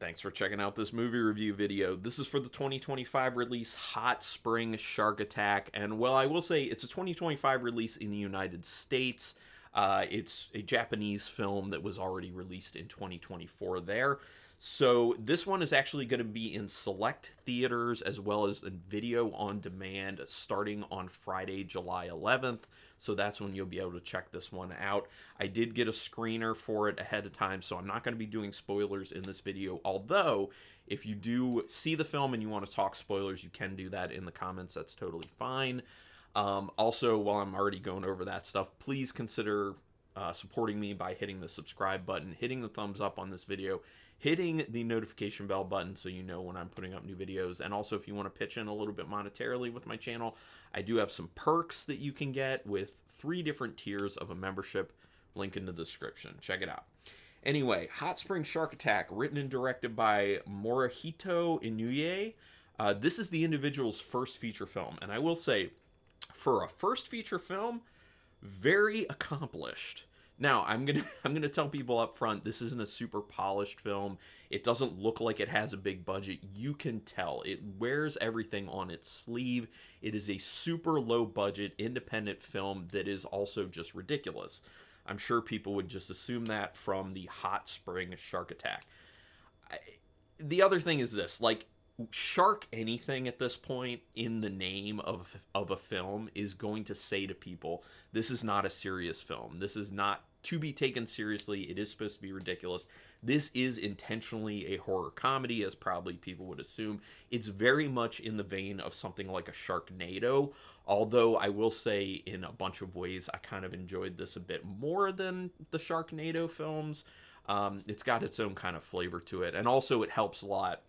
Thanks for checking out this movie review video. This is for the 2025 release Hot Spring Shark Attack. And well, I will say it's a 2025 release in the United States. It's a Japanese film that was already released in 2024 there. So this one is actually going to be in select theaters as well as in video on demand starting on Friday, July 11th. So that's when you'll be able to check this one out. I did get a screener for it ahead of time, so I'm not going to be doing spoilers in this video. Although, if you do see the film and you want to talk spoilers, you can do that in the comments. That's totally fine. Also, while I'm already going over that stuff, please consider supporting me by hitting the subscribe button, hitting the thumbs up on this video, hitting the notification bell button so you know when I'm putting up new videos. And also, if you want to pitch in a little bit monetarily with my channel, I do have some perks that you can get with 3 different tiers of a membership. Link in the description. Check it out. Anyway, Hot Spring Shark Attack, written and directed by Morihito Inoue. This is the individual's first feature film, and I will say, for a first feature film, very accomplished. Now, I'm gonna tell people up front, this isn't a super polished film. It doesn't look like it has a big budget. You can tell. It wears everything on its sleeve. It is a super low budget independent film that is also just ridiculous. I'm sure people would just assume that from the Hot Spring Shark Attack. The other thing is this, like, shark anything at this point in the name of a film is going to say to people, this is not a serious film. This is not to be taken seriously. It is supposed to be ridiculous. This is intentionally a horror comedy, as probably people would assume. It's very much in the vein of something like a Sharknado, although I will say in a bunch of ways I kind of enjoyed this a bit more than the Sharknado films. It's got its own kind of flavor to it, and also it helps a lot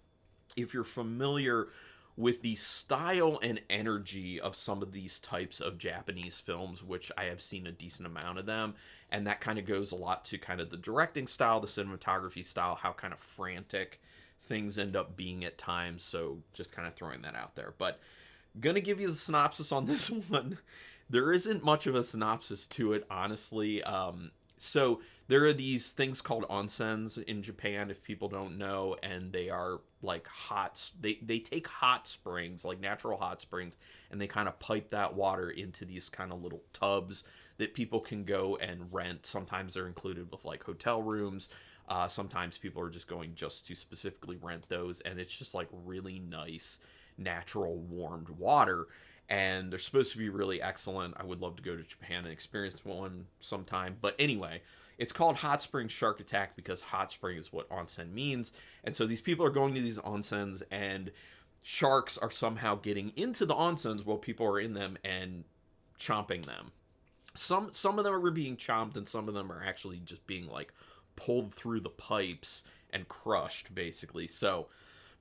if you're familiar with the style and energy of some of these types of Japanese films, which I have seen a decent amount of them, and that kind of goes a lot to kind of the directing style, the cinematography style, how kind of frantic things end up being at times. So just kind of throwing that out there. But gonna give you the synopsis on this one. There isn't much of a synopsis to it, honestly. So there are these things called onsens in Japan, if people don't know, and they are like they take hot springs, like natural hot springs, and they kind of pipe that water into these kind of little tubs that people can go and rent. Sometimes they're included with like hotel rooms. Sometimes people are just going just to specifically rent those, and it's just like really nice, natural, warmed water. And they're supposed to be really excellent. I would love to go to Japan and experience one sometime. But anyway, it's called Hot Spring Shark Attack because hot spring is what onsen means. And so these people are going to these onsens, and sharks are somehow getting into the onsens while people are in them and chomping them. Some of them are being chomped, and some of them are actually just being like pulled through the pipes and crushed, basically. So,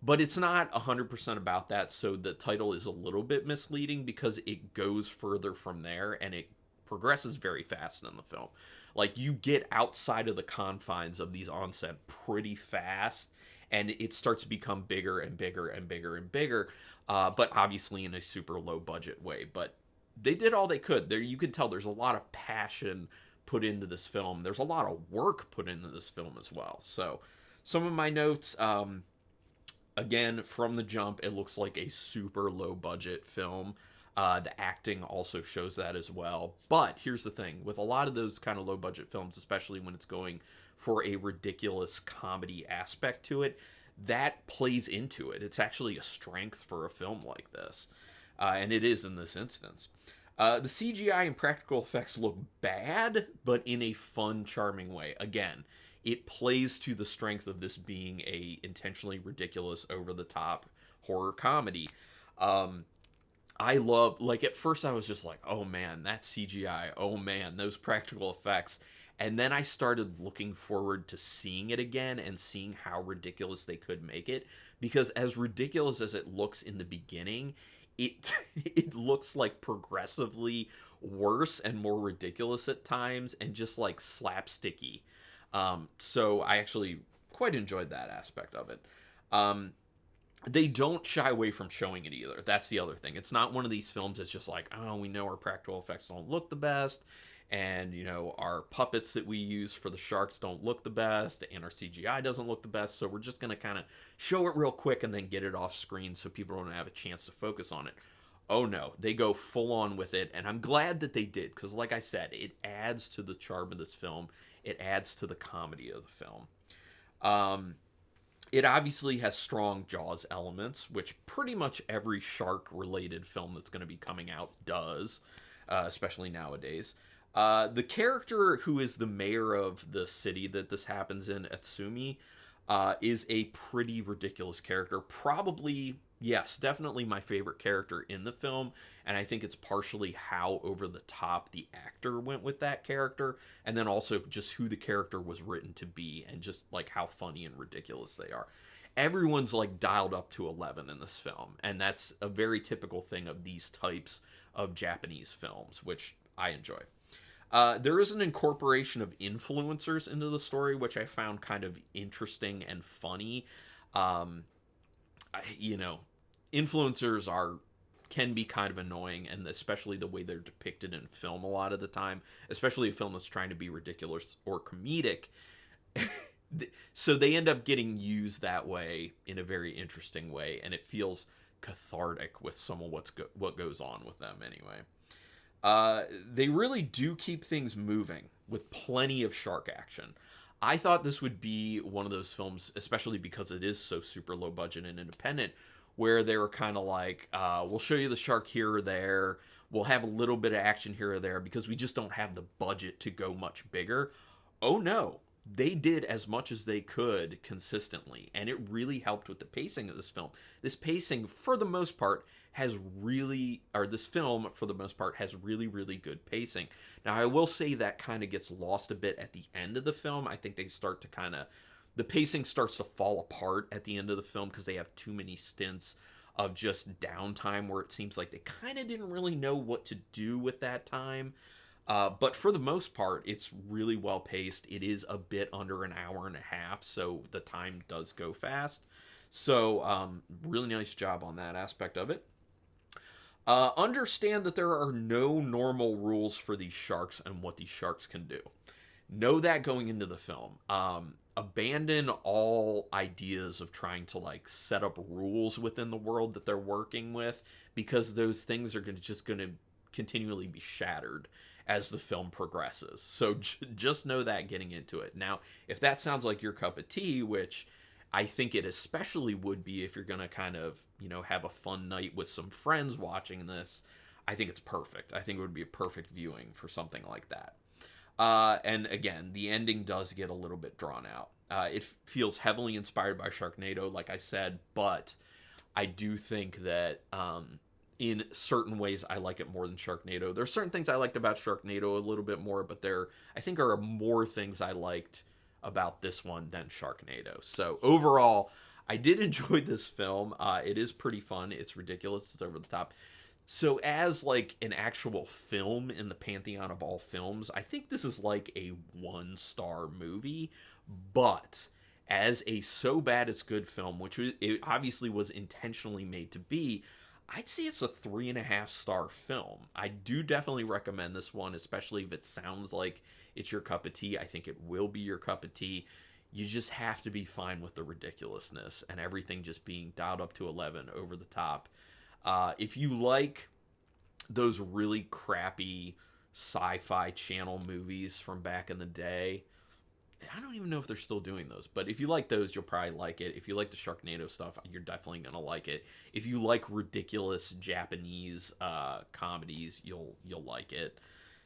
but it's not 100% about that, so the title is a little bit misleading because it goes further from there, and it progresses very fast in the film. Like, you get outside of the confines of these onsen pretty fast, and it starts to become bigger and bigger and bigger and bigger, but obviously in a super low-budget way. But they did all they could. There, you can tell there's a lot of passion put into this film. There's a lot of work put into this film as well. So, some of my notes... Again, from the jump, it looks like a super low-budget film. The acting also shows that as well. But here's the thing. With a lot of those kind of low-budget films, especially when it's going for a ridiculous comedy aspect to it, that plays into it. It's actually a strength for a film like this. And it is in this instance. The CGI and practical effects look bad, but in a fun, charming way. Again, it plays to the strength of this being a intentionally ridiculous, over-the-top horror comedy. I love, like, at first I was just like, oh man, that's CGI. Oh man, those practical effects. And then I started looking forward to seeing it again and seeing how ridiculous they could make it. Because as ridiculous as it looks in the beginning, it looks like progressively worse and more ridiculous at times and just like slapsticky. So I actually quite enjoyed that aspect of it. They don't shy away from showing it either. That's the other thing. It's not one of these films that's just like, oh, we know our practical effects don't look the best, and our puppets that we use for the sharks don't look the best, and our CGI doesn't look the best, so we're just going to kind of show it real quick and then get it off screen so people don't have a chance to focus on it. Oh no, they go full on with it, and I'm glad that they did, because like I said, it adds to the charm of this film. It adds to the comedy of the film. It obviously has strong Jaws elements, which pretty much every shark related film that's going to be coming out does, especially nowadays. The character who is the mayor of the city that this happens in, Atsumi, is a pretty ridiculous character. Probably, yes, definitely my favorite character in the film. And I think it's partially how over the top the actor went with that character. And then also just who the character was written to be and just like how funny and ridiculous they are. Everyone's like dialed up to 11 in this film. And that's a very typical thing of these types of Japanese films, which I enjoy. There is an incorporation of influencers into the story, which I found kind of interesting and funny. Influencers can be kind of annoying, and especially the way they're depicted in film a lot of the time, especially a film that's trying to be ridiculous or comedic. So they end up getting used that way in a very interesting way, and it feels cathartic with some of what goes on with them anyway. They really do keep things moving with plenty of shark action. I thought this would be one of those films, especially because it is so super low budget and independent, where they were kind of like, we'll show you the shark here or there. We'll have a little bit of action here or there because we just don't have the budget to go much bigger. Oh no. They did as much as they could consistently, and it really helped with the pacing of this film. This pacing, for the most part, this film, for the most part, has really, really good pacing. Now, I will say that kind of gets lost a bit at the end of the film. I think they start to the pacing starts to fall apart at the end of the film because they have too many stints of just downtime where it seems like they kind of didn't really know what to do with that time. But for the most part, it's really well paced. It is a bit under an hour and a half, so the time does go fast. So, really nice job on that aspect of it. Understand that there are no normal rules for these sharks and what these sharks can do. Know that going into the film. Abandon all ideas of trying to set up rules within the world that they're working with, because those things are just going to continually be shattered as the film progresses. So just know that getting into it. Now, if that sounds like your cup of tea, which I think it especially would be if you're going to kind of, have a fun night with some friends watching this, I think it's perfect. I think it would be a perfect viewing for something like that. And again, the ending does get a little bit drawn out. It feels heavily inspired by Sharknado, like I said, but I do think that in certain ways I like it more than Sharknado. There's certain things I liked about Sharknado a little bit more, but I think are more things I liked about this one than Sharknado. So overall, I did enjoy this film. It is pretty fun. It's ridiculous. It's over the top. So as an actual film in the pantheon of all films, I think this is like a 1-star movie, but as a so bad it's good film, which it obviously was intentionally made to be, I'd say it's a 3.5-star film. I do definitely recommend this one, especially if it sounds like it's your cup of tea. I think it will be your cup of tea. You just have to be fine with the ridiculousness and everything just being dialed up to 11 over the top. If you like those really crappy sci-fi channel movies from back in the day, I don't even know if they're still doing those, but if you like those, you'll probably like it. If you like the Sharknado stuff, you're definitely going to like it. If you like ridiculous Japanese comedies, you'll like it.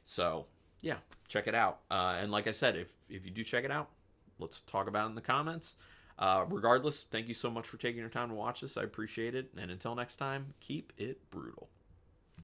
So, yeah, check it out. And like I said, if you do check it out, let's talk about it in the comments. Regardless, thank you so much for taking your time to watch this. I appreciate it. And until next time, keep it brutal.